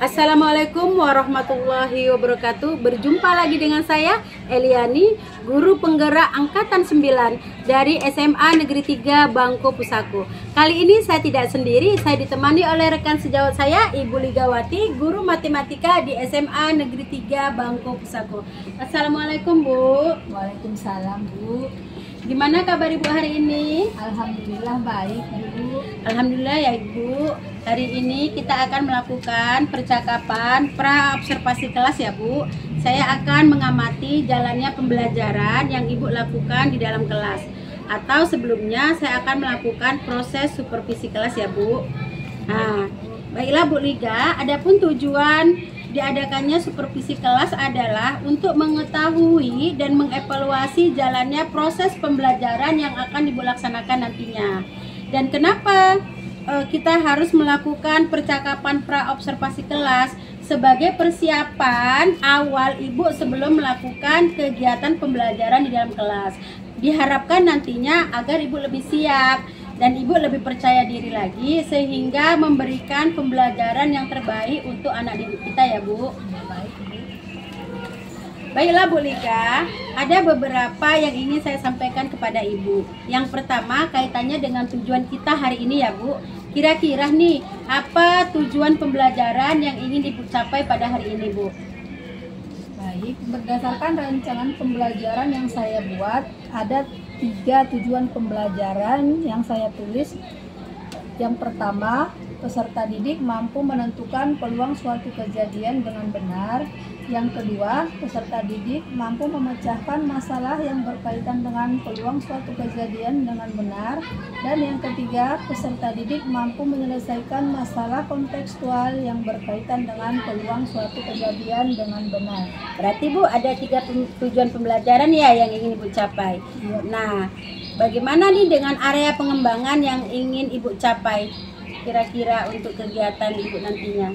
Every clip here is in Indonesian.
Assalamualaikum warahmatullahi wabarakatuh. Berjumpa lagi dengan saya Eliani, guru penggerak angkatan 9 dari SMA Negeri 3 Bangko Pusako. Kali ini saya tidak sendiri, saya ditemani oleh rekan sejawat saya Ibu Ligawati, guru matematika di SMA Negeri 3 Bangko Pusako. Assalamualaikum Bu. Waalaikumsalam Bu. Gimana kabar Ibu hari ini? Alhamdulillah baik Bu. Alhamdulillah ya Ibu. Hari ini kita akan melakukan percakapan pra-observasi kelas ya Bu. Saya akan mengamati jalannya pembelajaran yang Ibu lakukan di dalam kelas. Atau sebelumnya saya akan melakukan proses supervisi kelas ya Bu. Nah, baiklah Bu Liga, adapun tujuan diadakannya supervisi kelas adalah untuk mengetahui dan mengevaluasi jalannya proses pembelajaran yang akan Ibu laksanakan nantinya. Dan kenapa kita harus melakukan percakapan pra-observasi kelas? Sebagai persiapan awal Ibu sebelum melakukan kegiatan pembelajaran di dalam kelas. Diharapkan nantinya agar Ibu lebih siap dan Ibu lebih percaya diri lagi sehingga memberikan pembelajaran yang terbaik untuk anak didik kita ya Bu. Baiklah Bu Lika, ada beberapa yang ingin saya sampaikan kepada Ibu. Yang pertama kaitannya dengan tujuan kita hari ini ya Bu. Kira-kira nih apa tujuan pembelajaran yang ingin Ibu capai pada hari ini Bu? Baik, berdasarkan rancangan pembelajaran yang saya buat, ada 3 tujuan pembelajaran yang saya tulis. Yang pertama, peserta didik mampu menentukan peluang suatu kejadian dengan benar. Yang kedua, peserta didik mampu memecahkan masalah yang berkaitan dengan peluang suatu kejadian dengan benar. Dan yang ketiga, peserta didik mampu menyelesaikan masalah kontekstual yang berkaitan dengan peluang suatu kejadian dengan benar. Berarti Bu ada 3 tujuan pembelajaran ya yang ingin Ibu capai. Ya. Nah, bagaimana nih dengan area pengembangan yang ingin Ibu capai? Kira-kira untuk kegiatan Ibu nantinya.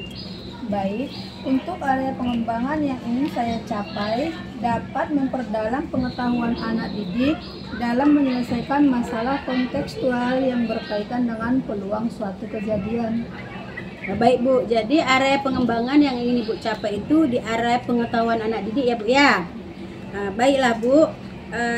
Baik, untuk area pengembangan yang ingin saya capai dapat memperdalam pengetahuan anak didik dalam menyelesaikan masalah kontekstual yang berkaitan dengan peluang suatu kejadian. Nah, baik Bu, jadi area pengembangan yang ingin Ibu capai itu di area pengetahuan anak didik ya Bu ya. Nah, baiklah Bu,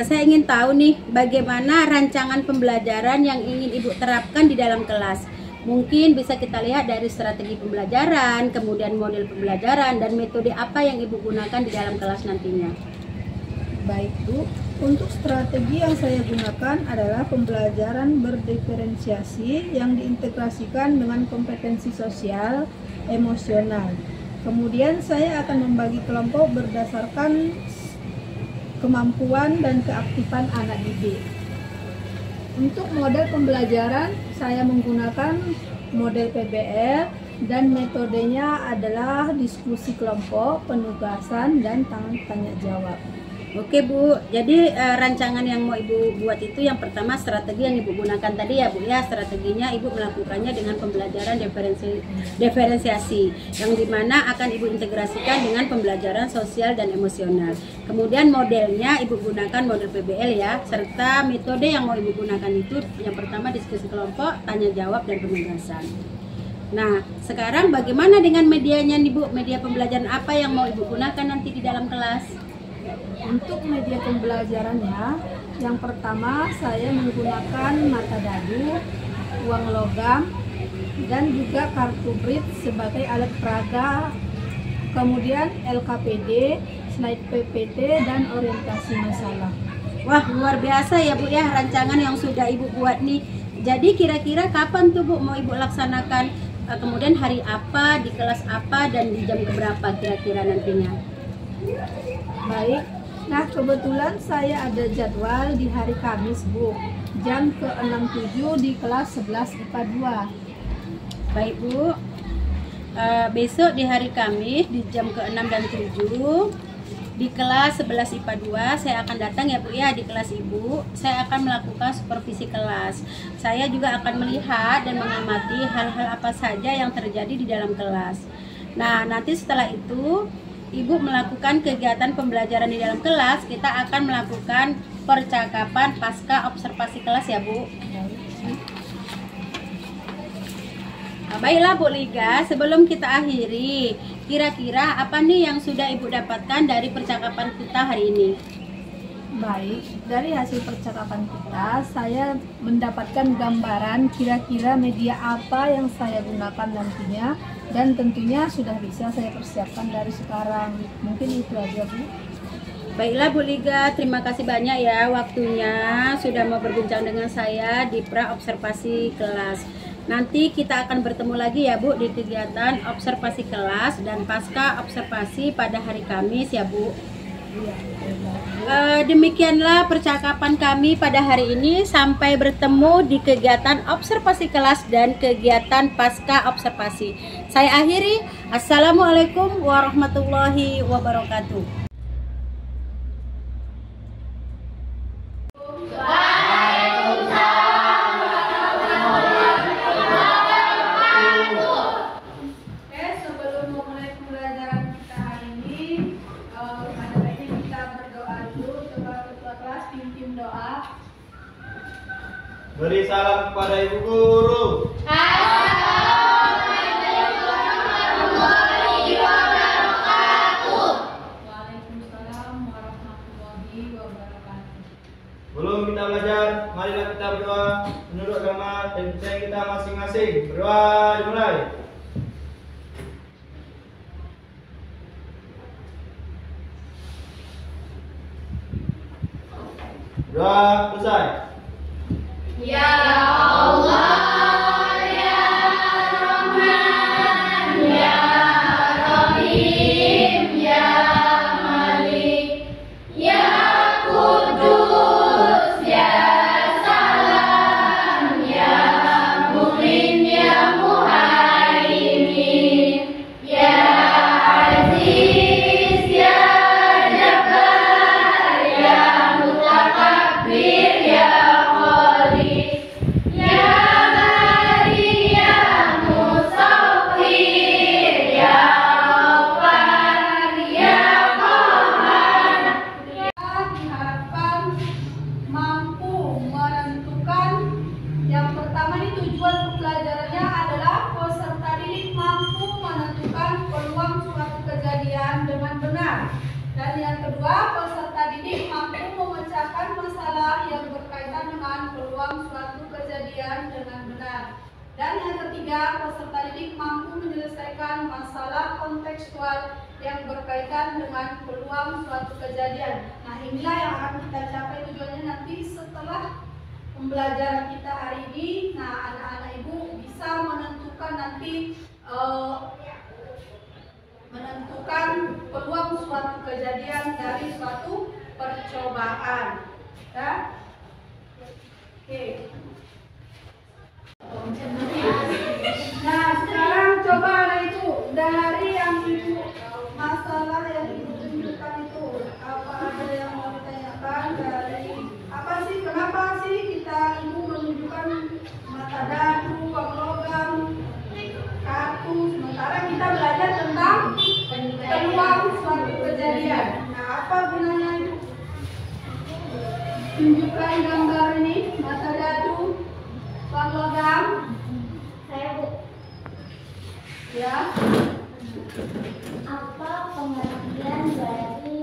saya ingin tahu nih bagaimana rancangan pembelajaran yang ingin Ibu terapkan di dalam kelas. Mungkin bisa kita lihat dari strategi pembelajaran, kemudian model pembelajaran, dan metode apa yang Ibu gunakan di dalam kelas nantinya. Baik Bu, untuk strategi yang saya gunakan adalah pembelajaran berdiferensiasi yang diintegrasikan dengan kompetensi sosial, emosional. Kemudian saya akan membagi kelompok berdasarkan kemampuan dan keaktifan anak didik. Untuk model pembelajaran, saya menggunakan model PBL dan metodenya adalah diskusi kelompok, penugasan, dan tanya jawab. Oke Bu, jadi rancangan yang mau Ibu buat itu yang pertama strategi yang Ibu gunakan tadi ya Bu ya. Strateginya Ibu melakukannya dengan pembelajaran diferensiasi yang dimana akan Ibu integrasikan dengan pembelajaran sosial dan emosional. Kemudian modelnya Ibu gunakan model PBL ya, serta metode yang mau Ibu gunakan itu yang pertama diskusi kelompok, tanya jawab, dan penugasan. Nah, sekarang bagaimana dengan medianya nih Bu? Media pembelajaran apa yang mau Ibu gunakan nanti di dalam kelas? Untuk media pembelajarannya, yang pertama saya menggunakan mata dadu, uang logam, dan juga kartu brid sebagai alat peraga, kemudian LKPD, slide PPT, dan orientasi masalah. Wah, luar biasa ya Bu ya rancangan yang sudah Ibu buat nih. Jadi kira-kira kapan tuh Bu mau Ibu laksanakan? Kemudian hari apa, di kelas apa, dan di jam berapa kira-kira nantinya? Baik, nah kebetulan saya ada jadwal di hari Kamis Bu, jam ke-6-7 di kelas 11 IPA 2. Baik Bu, besok di hari Kamis di jam ke-6 dan 7 di kelas 11 IPA 2 saya akan datang ya Bu ya di kelas Ibu. Saya akan melakukan supervisi kelas. Saya juga akan melihat dan mengamati hal-hal apa saja yang terjadi di dalam kelas. Nah, nanti setelah itu Ibu melakukan kegiatan pembelajaran di dalam kelas, kita akan melakukan percakapan pasca observasi kelas ya Bu. Baiklah Bu Liga, sebelum kita akhiri, kira-kira apa nih yang sudah Ibu dapatkan dari percakapan kita hari ini? Baik, dari hasil percakapan kita, saya mendapatkan gambaran kira-kira media apa yang saya gunakan nantinya, dan tentunya sudah bisa saya persiapkan dari sekarang. Mungkin itu aja, Bu. Baiklah Bu Liga, terima kasih banyak ya waktunya sudah mau berbincang dengan saya di pra observasi kelas. Nanti kita akan bertemu lagi ya Bu di kegiatan observasi kelas dan pasca observasi pada hari Kamis ya Bu. Demikianlah percakapan kami pada hari ini. Sampai bertemu di kegiatan observasi kelas dan kegiatan pasca observasi. Saya akhiri. Assalamualaikum warahmatullahi wabarakatuh. Beri salam kepada Ibu Guru. Assalamualaikum warahmatullahi wabarakatuh. Waalaikumsalam warahmatullahi wabarakatuh. Sebelum kita belajar, marilah kita berdoa menurut agama dan percaya kita masing-masing. Berdoa dimulai. Doa selesai. Ya Allah, ya Rahman, ya Rahim, ya Malik, ya Kudus, ya Salam, ya Mu'min, ya Muhaimin, ya Aziz, ya Jabbar, ya Mutakabbir, ya dan yang kedua, peserta didik mampu memecahkan masalah yang berkaitan dengan peluang suatu kejadian dengan benar. Dan yang ketiga, peserta didik mampu menyelesaikan masalah kontekstual yang berkaitan dengan peluang suatu kejadian. Nah, inilah yang akan kita capai tujuannya nanti setelah pembelajaran kita hari ini. Nah, anak-anak Ibu bisa menentukan nanti menentukan peluang suatu kejadian dari suatu percobaan. Ya? Oke. Nah, sekarang coba anak itu dari yang Ibu masalah yang Ibu tunjukkan itu, apa ada yang mau ditanyakan dari apa sih, kenapa sih kita Ibu menunjukkan mata dadu, uang logam, kartu, sementara kita belajar tentang peluang suatu kejadian. Nah, apa gunanya itu? Tunjukkan gambar ini, mata dadu, uang logam. Saya Bu. Ya. Apa pengertian dari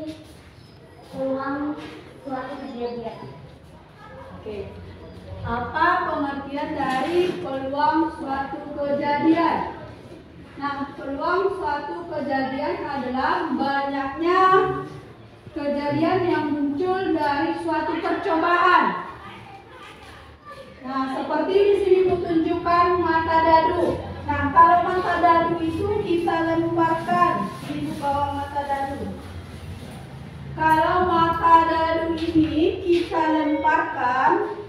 peluang suatu kejadian? Oke. Apa pengertian dari peluang suatu kejadian? Nah, peluang suatu kejadian adalah banyaknya kejadian yang muncul dari suatu percobaan. Nah, seperti di sini kutunjukkan mata dadu. Nah, kalau mata dadu itu kita lemparkan di bawah mata dadu. Kalau mata dadu ini kita lemparkan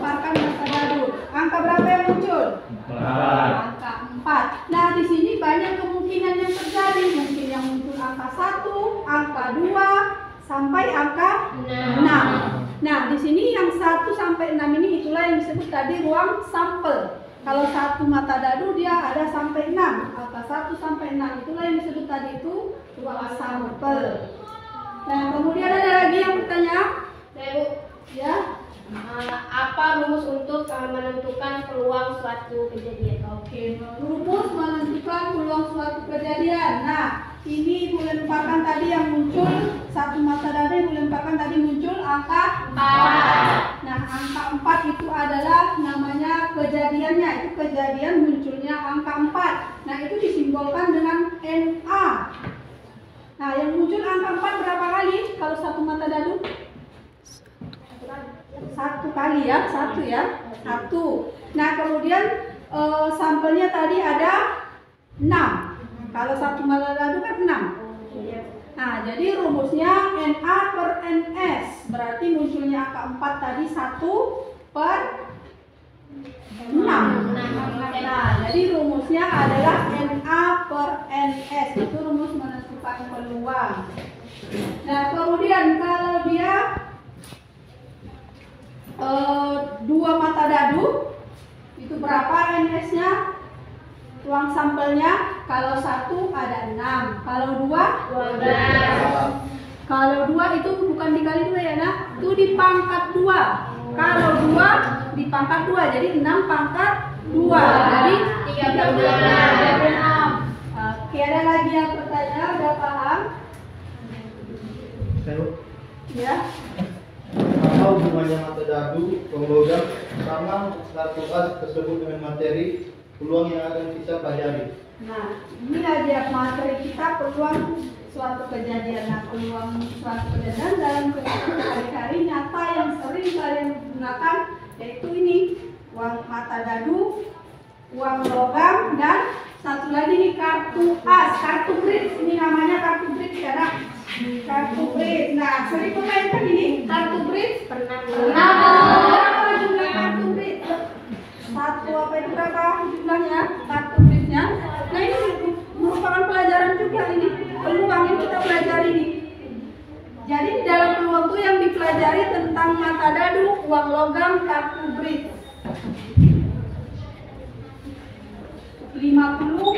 mata dadu. Angka berapa yang muncul? 4. Angka 4. Nah, di sini banyak kemungkinan yang terjadi. Mungkin yang muncul angka 1, angka 2, sampai angka 6. Nah, di sini yang 1 sampai 6 ini itulah yang disebut tadi ruang sampel. Kalau satu mata dadu dia ada sampai 6. Angka 1 sampai 6 itulah yang disebut tadi itu ruang sampel. Nah, kemudian ada lagi yang bertanya? Saya Bu. Ya. Apa rumus untuk menentukan peluang suatu kejadian. Oke, rumus menentukan peluang suatu kejadian. Nah, ini Ibu lemparkan tadi yang muncul satu mata dada, Ibu lemparkan tadi muncul angka 4. Nah, angka 4 itu adalah namanya kejadiannya. Itu kejadian munculnya angka 4. Nah, itu disimbolkan dengan NA. Nah, yang muncul angka 4 berapa kali kalau satu mata dadu? Satu kali ya, satu. Nah, kemudian sampelnya tadi ada 6. Kalau satu mata dadu kan 6. Nah, jadi rumusnya NA per NS. Berarti munculnya angka 4 tadi 1 per 6. Nah, jadi rumusnya adalah NA per NS. Itu rumus menentukan peluang. Nah, kemudian kalau dia 2 mata dadu, itu berapa NS-nya? Ruang sampelnya. Kalau 1 ada 6, kalau 2 12. Kalau 2 itu bukan dikali 2 ya nak, itu dipangkat 2. Kalau 2 dipangkat 2, jadi 6 pangkat 2, jadi 36. Oke, ada lagi yang bertanya, udah paham? Ya. Apa hubungannya mata dadu, logam, sama statuas tersebut dengan materi peluang yang akan kita pelajari? Nah, ini aja materi kita peluang suatu kejadian. Nah, peluang suatu kejadian dalam kehidupan sehari-hari nyata yang sering kalian gunakan yaitu ini, uang mata dadu, uang logam, dan satu lagi nih kartu as, kartu bridge. Ini namanya kartu bridge ya nak. Kartu bridge. Nah, sering memainkan ini kartu bridge. Pernah. Berapa jumlah kartu bridge? Satu apa itu berapa jumlahnya kartu bridge-nya? Nah, ini merupakan pelajaran juga ini. Peluang yang kita pelajari ini. Jadi di dalam peluang itu yang dipelajari tentang mata dadu, uang logam, kartu bridge. 52,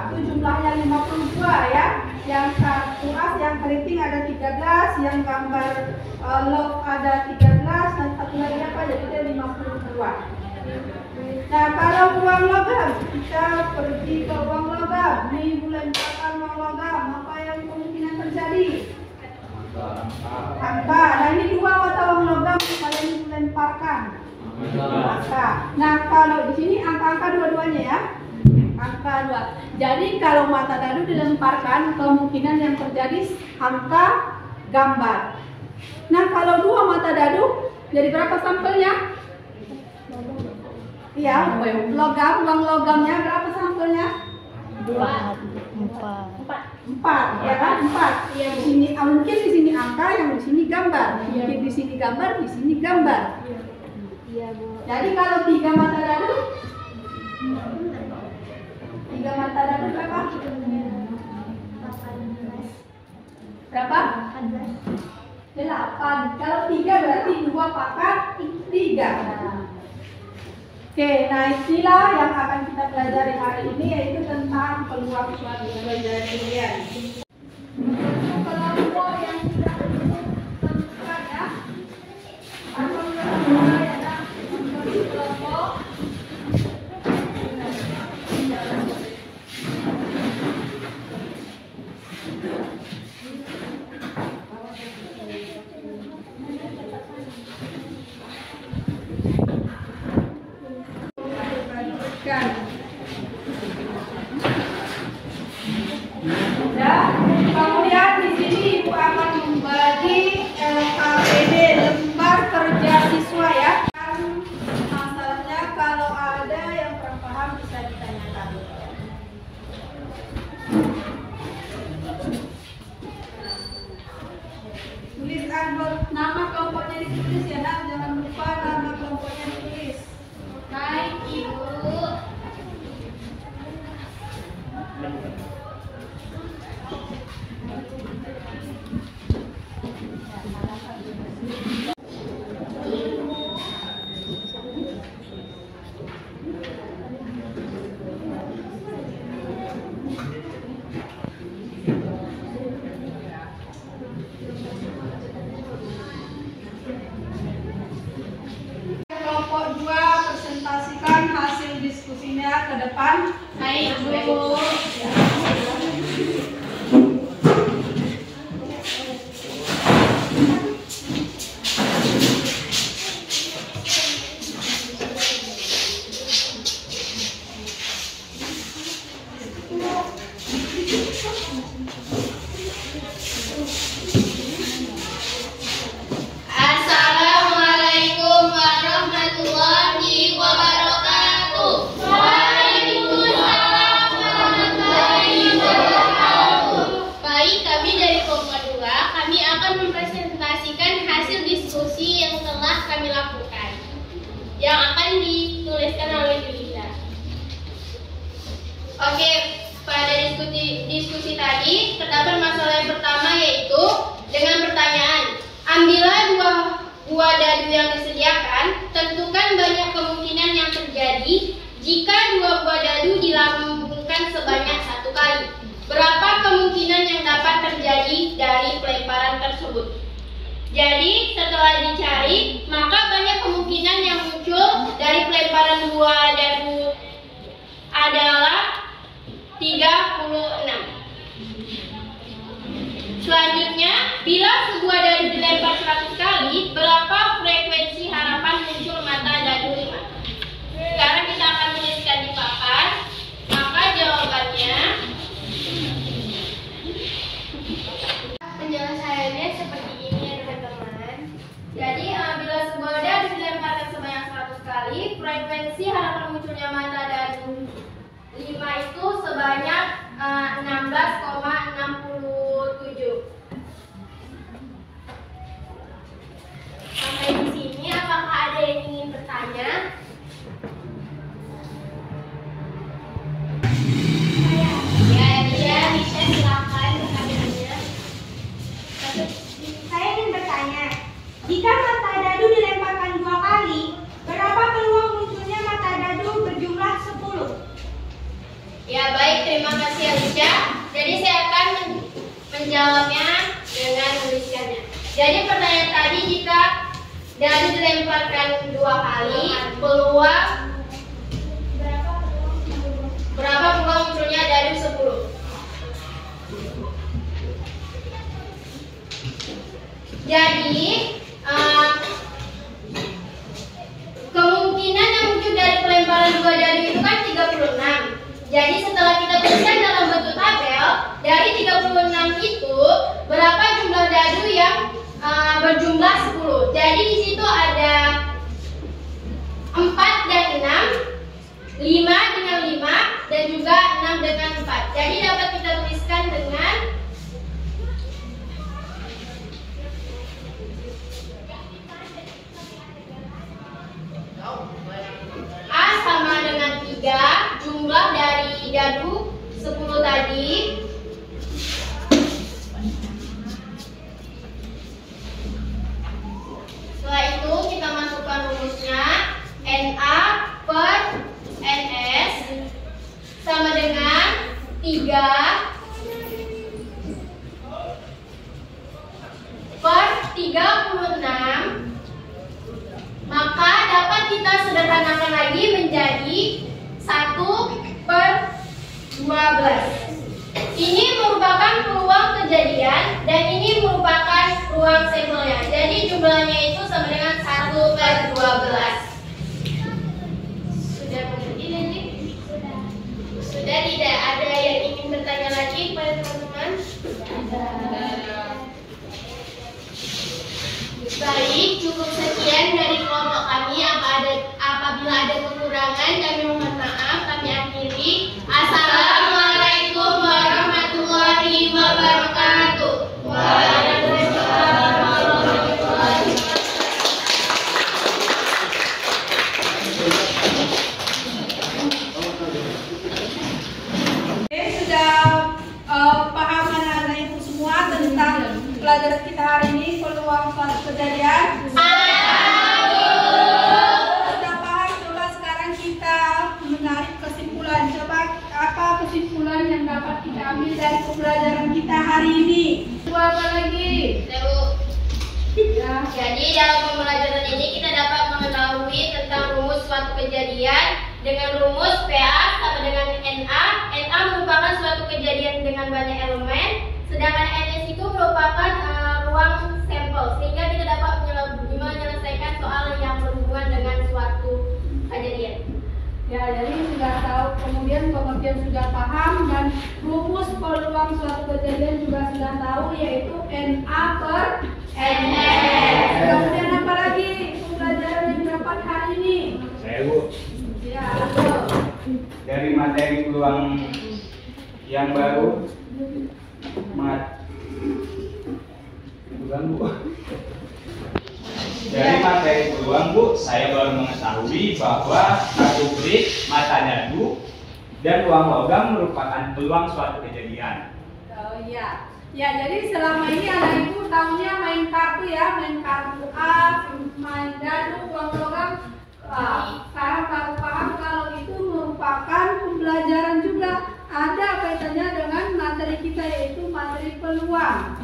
itu jumlahnya 52 ya. Yang kartu as, yang keriting ada 13, yang gambar love ada 13, dan satu lagi apa? Jadi ada 52. Nah, kalau uang logam, kita pergi ke uang logam. Nih, bulan depan uang logam, apa yang kemungkinan terjadi? Angka. Nah, ini 2 mata uang logam kalian lemparkan. Angka. Nah, kalau di sini angka-angka dua-duanya ya. Angka 2. Jadi kalau mata dadu dilemparkan, kemungkinan yang terjadi angka gambar. Nah, kalau 2 mata dadu, jadi berapa sampelnya? Iya, logam, uang logamnya berapa sampelnya? 4, ya kan? 4. Di sini mungkin di sini angka, yang di sini gambar. Mungkin di sini gambar, di sini gambar. Jadi kalau 3 mata dadu, 3 mata dadu berapa? Berapa? 8. Kalau 3 berarti 2 pangkat 3. Oke, nah istilah yang akan kita pelajari hari ini yaitu tentang peluang suatu kejadian. Kelompok yang sudah ditentukan ya. Atau kelompok. Kemudian di sini Ibu akan membagi LKPD, lembar kerja siswa ya. Masalahnya kalau ada yang kurang paham bisa ditanyakan. Tulis nama kelompoknya ditulis ya nak, jangan lupa nama kelompoknya ditulis. Baik, Ibu. kursinya ke depan. Baik, Bu. Assalamualaikum warahmatullahi wabarakatuh. Waalaikumsalam warahmatullahi wabarakatuh. Baik, kami dari kelompok 2, kami akan mempresentasikan hasil diskusi yang telah kami lakukan, yang akan dituliskan oleh Yulia. Oke, pada diskusi tadi terdapat masalah yang pertama, yaitu dengan pertanyaan, ambillah 2 buah dadu yang disediakan, tentukan banyak kemungkinan yang terjadi jika 2 buah dadu dilambungkan sebanyak 1 kali. Berapa kemungkinan yang dapat terjadi dari pelemparan tersebut? Jadi setelah dicari, maka banyak kemungkinan yang muncul dari pelemparan 2 dadu adalah 36. Selanjutnya, bila sebuah dadu dilempar 100 kali, berapa frekuensi harapan muncul mata dadu 5? Sekarang kita akan tuliskan di papan. Maka jawabannya, penyelesaiannya seperti ini ya teman-teman. Jadi bila sebuah dadu dilemparkan sebanyak 100 kali, frekuensi harapan munculnya mata dadu 5 itu sebanyak 16,67. Sampai di sini, apakah ada yang ingin bertanya? Ya, bisa silakan bertanya. Saya ingin bertanya, jika mata dadu dilemparkan 2 kali, berapa peluang munculnya mata dadu berjumlah 10? Ya, baik, terima kasih Alicia. Jadi saya akan menjawabnya dengan menuliskannya. Jadi pertanyaan tadi, jika dadu dilemparkan 2 kali, berapa peluang munculnya dadu 10? Jadi kemungkinan yang muncul dari pelemparan 2 dadu itu kan 36. Jadi setelah kita tuliskan dalam bentuk tabel, dari 36 itu berapa jumlah dadu yang berjumlah 10. Jadi di situ ada 4 dan 6, 5 dengan 5, dan juga 6 dengan 4. Jadi dapat kita tuliskan dengan A sama dengan 3, jumlah dari dadu 10 tadi. Setelah itu kita masukkan rumusnya, NA per NS sama dengan 3 per 36. Maka dapat kita sederhanakan lagi menjadi 1 per 12. Ini merupakan peluang kejadian dan ini merupakan ruang sampelnya. Jadi jumlahnya itu sama dengan 1 per 12. Sudah mengerti nanti? Sudah, tidak ada yang ingin bertanya lagi kepada teman-teman? Baik, cukup sekian dari kelompok kami. Apabila ada kekurangan, kami mohon maaf. Kami akhiri. Assalamualaikum warahmatullahi wabarakatuh. Waalaikumsalam warahmatullahi Oke, sudah paham anak-anak ibu semua tentang pelajaran kita hari ini, peluang suatu kejadian. Sudah paham, coba sekarang kita menarik kesimpulan. Coba apa kesimpulan yang dapat kita ambil dari pembelajaran kita hari ini? Apa lagi? Jadi dalam pembelajaran ini kita dapat mengetahui tentang rumus suatu kejadian dengan rumus PA sama dengan NA. NA merupakan suatu kejadian dengan banyak elemen, sedangkan NS itu merupakan ruang sampel, sehingga kita dapat menyelesaikan soal yang berhubungan dengan suatu kejadian. Ya, jadi sudah tahu, kemudian pengertian sudah paham, dan rumus peluang suatu kejadian juga sudah tahu, yaitu NA per NS. Kemudian apa lagi pembelajaran yang didapat hari ini? Saya, Bu. Ya, betul. Dari materi peluang yang baru, Dari materi peluang, Bu, saya baru mengetahui bahwa kartu klik, mata dadu, dan uang logam merupakan peluang suatu kejadian. Oh iya. Ya, jadi selama ini anak ibu tahunya main kartu ya, main kartu A, main dadu, uang logam. Sekarang baru paham kalau itu merupakan pembelajaran juga, ada kaitannya dengan materi kita, yaitu materi peluang.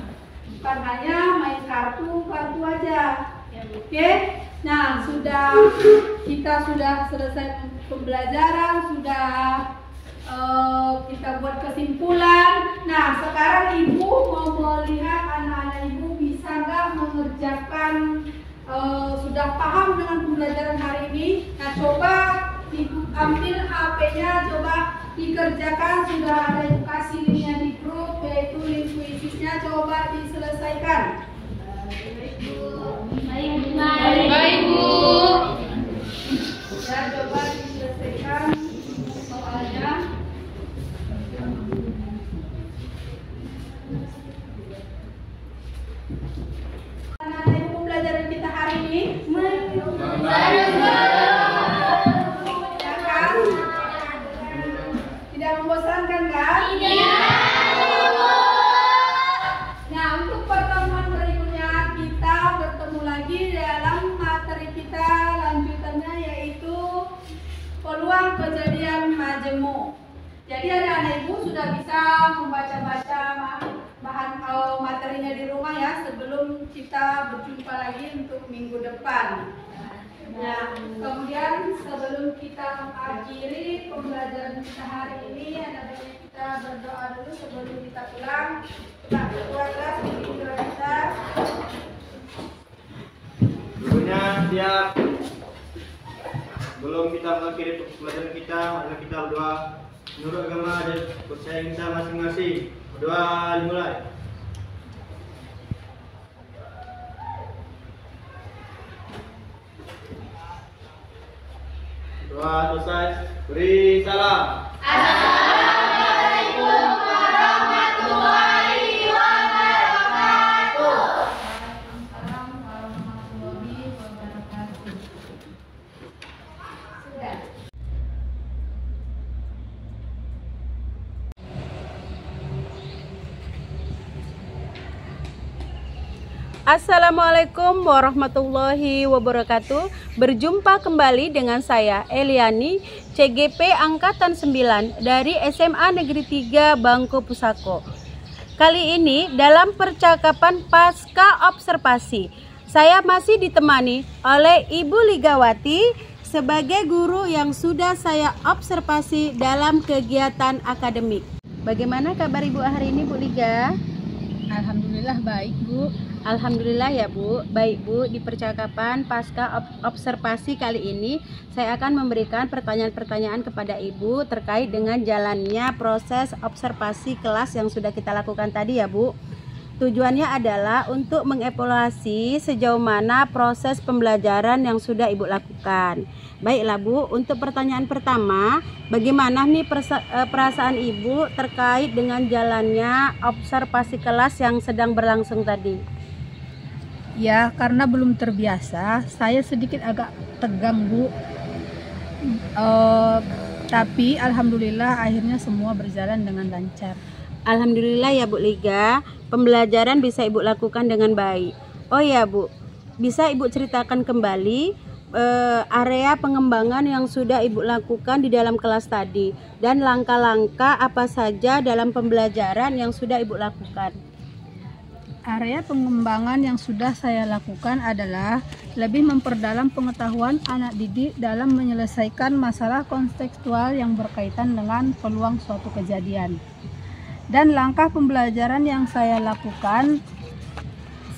Bukan hanya main kartu aja. Oke. Nah, kita sudah selesai pembelajaran, sudah kita buat kesimpulan. Nah, sekarang ibu mau melihat anak-anak ibu bisa nggak mengerjakan, sudah paham dengan pembelajaran hari ini. Nah, coba ibu ambil HP-nya, coba dikerjakan. Sudah ada ibu kasih linknya di grup, yaitu link kuisisnya, coba diselesaikan. Baik, Bu. Ya, coba diselesaikan soalnya. Anak-anak ibu, pembelajaran kita hari ini ya kan? Tidak membosankan kan? Iya. Nah, untuk pertemuan berikutnya kita bertemu lagi dalam materi kita lanjutannya, yaitu peluang kejadian majemuk. Jadi anak-anak ibu sudah bisa membaca-baca bahan materinya di rumah ya, sebelum kita berjumpa lagi untuk minggu depan. Nah, kemudian sebelum kita mengakhiri pembelajaran kita hari ini, anak-anak kita berdoa dulu sebelum kita pulang. Kita berdoa keras di kita. Dulunya siap. Belum kita mengakhiri pembelajaran kita, mari kita berdoa menurut agama dan kepercayaan kita masing-masing. Berdoa dimulai. Doa selesai. Beri salam. Assalamualaikum warahmatullahi wabarakatuh. Waalaikumsalam warahmatullahi wabarakatuh. Sudah. Assalamualaikum warahmatullahi wabarakatuh. Berjumpa kembali dengan saya Eliani, CGP Angkatan 9 dari SMA Negeri 3 Bangko Pusako. Kali ini dalam percakapan pasca observasi, saya masih ditemani oleh Ibu Ligawati sebagai guru yang sudah saya observasi dalam kegiatan akademik. Bagaimana kabar Ibu hari ini, Bu Liga? Alhamdulillah baik, Bu. Alhamdulillah ya Bu. Baik Bu, di percakapan pasca observasi kali ini saya akan memberikan pertanyaan-pertanyaan kepada Ibu terkait dengan jalannya proses observasi kelas yang sudah kita lakukan tadi ya Bu. Tujuannya adalah untuk mengevaluasi sejauh mana proses pembelajaran yang sudah Ibu lakukan. Baiklah Bu, untuk pertanyaan pertama, bagaimana nih perasaan Ibu terkait dengan jalannya observasi kelas yang sedang berlangsung tadi? Ya, karena belum terbiasa, saya sedikit agak tegang, Bu. Tapi alhamdulillah akhirnya semua berjalan dengan lancar. Alhamdulillah ya Bu Liga, pembelajaran bisa Ibu lakukan dengan baik. Oh ya Bu, bisa Ibu ceritakan kembali area pengembangan yang sudah Ibu lakukan di dalam kelas tadi, dan langkah-langkah apa saja dalam pembelajaran yang sudah Ibu lakukan? Area pengembangan yang sudah saya lakukan adalah lebih memperdalam pengetahuan anak didik dalam menyelesaikan masalah kontekstual yang berkaitan dengan peluang suatu kejadian. Dan langkah pembelajaran yang saya lakukan,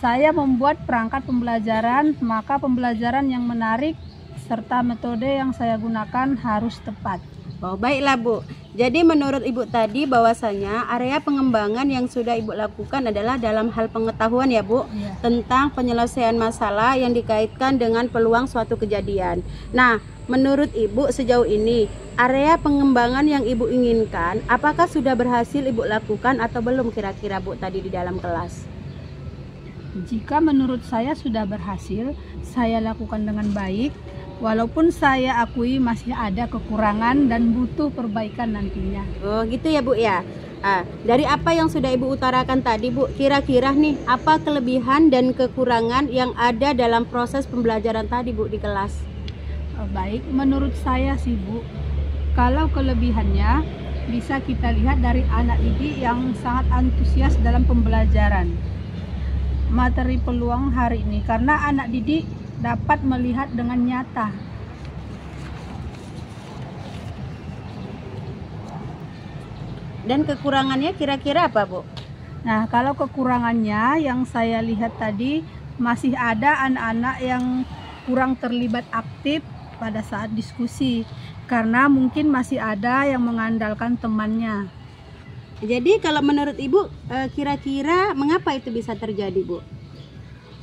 saya membuat perangkat pembelajaran, maka pembelajaran yang menarik serta metode yang saya gunakan harus tepat. Oh, baiklah Bu. Jadi menurut Ibu tadi bahwasanya area pengembangan yang sudah Ibu lakukan adalah dalam hal pengetahuan ya Bu, Iya. tentang penyelesaian masalah yang dikaitkan dengan peluang suatu kejadian. Nah, menurut Ibu sejauh ini area pengembangan yang Ibu inginkan apakah sudah berhasil Ibu lakukan atau belum kira-kira Bu tadi di dalam kelas? Jika menurut saya sudah berhasil, saya lakukan dengan baik. Walaupun saya akui masih ada kekurangan dan butuh perbaikan nantinya. Oh gitu ya Bu ya. Dari apa yang sudah Ibu utarakan tadi Bu, kira-kira nih apa kelebihan dan kekurangan yang ada dalam proses pembelajaran tadi Bu di kelas? Baik, menurut saya sih Bu, kalau kelebihannya bisa kita lihat dari anak didik yang sangat antusias dalam pembelajaran materi peluang hari ini, karena anak didik dapat melihat dengan nyata. Dan kekurangannya kira-kira apa Bu? Nah, kalau kekurangannya yang saya lihat tadi, masih ada anak-anak yang kurang terlibat aktif pada saat diskusi, karena mungkin masih ada yang mengandalkan temannya. Jadi kalau menurut Ibu kira-kira mengapa itu bisa terjadi Bu?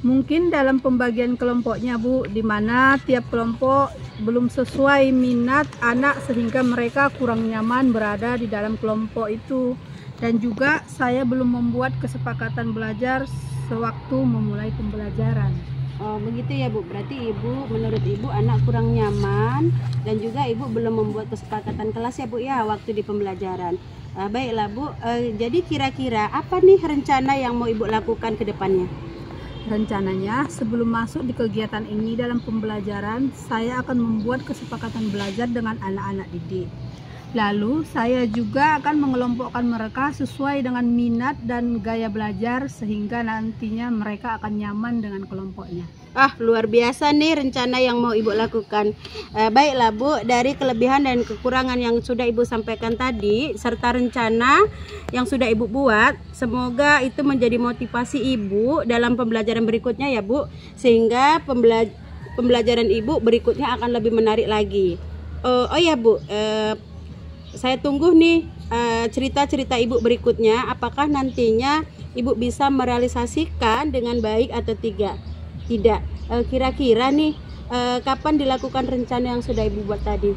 Mungkin dalam pembagian kelompoknya Bu, di mana tiap kelompok belum sesuai minat anak sehingga mereka kurang nyaman berada di dalam kelompok itu. Dan juga saya belum membuat kesepakatan belajar sewaktu memulai pembelajaran. Oh begitu ya Bu, berarti menurut Ibu anak kurang nyaman dan juga Ibu belum membuat kesepakatan kelas ya Bu ya waktu di pembelajaran. Baiklah Bu, jadi kira-kira apa nih rencana yang mau Ibu lakukan ke depannya? Rencananya sebelum masuk di kegiatan ini dalam pembelajaran, saya akan membuat kesepakatan belajar dengan anak-anak didik. Lalu saya juga akan mengelompokkan mereka sesuai dengan minat dan gaya belajar sehingga nantinya mereka akan nyaman dengan kelompoknya. Luar biasa nih rencana yang mau Ibu lakukan. Baiklah Bu, dari kelebihan dan kekurangan yang sudah Ibu sampaikan tadi serta rencana yang sudah Ibu buat, semoga itu menjadi motivasi Ibu dalam pembelajaran berikutnya ya Bu, sehingga pembelajaran Ibu berikutnya akan lebih menarik lagi. Oh ya Bu, saya tunggu nih cerita-cerita Ibu berikutnya. Apakah nantinya Ibu bisa merealisasikan dengan baik atau tidak? Kira-kira nih kapan dilakukan rencana yang sudah Ibu buat tadi?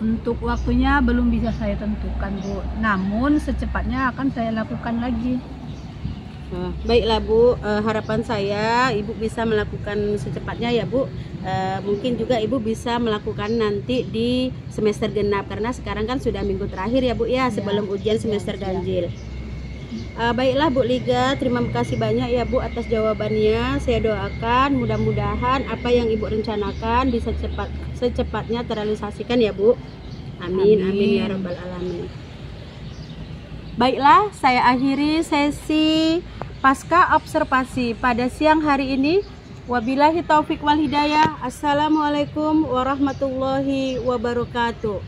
Untuk waktunya belum bisa saya tentukan Bu, namun secepatnya akan saya lakukan lagi. Baiklah Bu, harapan saya Ibu bisa melakukan secepatnya ya Bu. Mungkin juga Ibu bisa melakukan nanti di semester genap, karena sekarang kan sudah minggu terakhir ya Bu ya, sebelum ujian semester ganjil. Baiklah Bu Liga, terima kasih banyak ya Bu atas jawabannya. Saya doakan mudah-mudahan apa yang Ibu rencanakan bisa secepatnya terrealisasikan ya Bu. Amin, amin ya rabbal alamin. Baiklah, saya akhiri sesi pasca observasi pada siang hari ini. Wabillahi taufik wal hidayah. Assalamualaikum warahmatullahi wabarakatuh.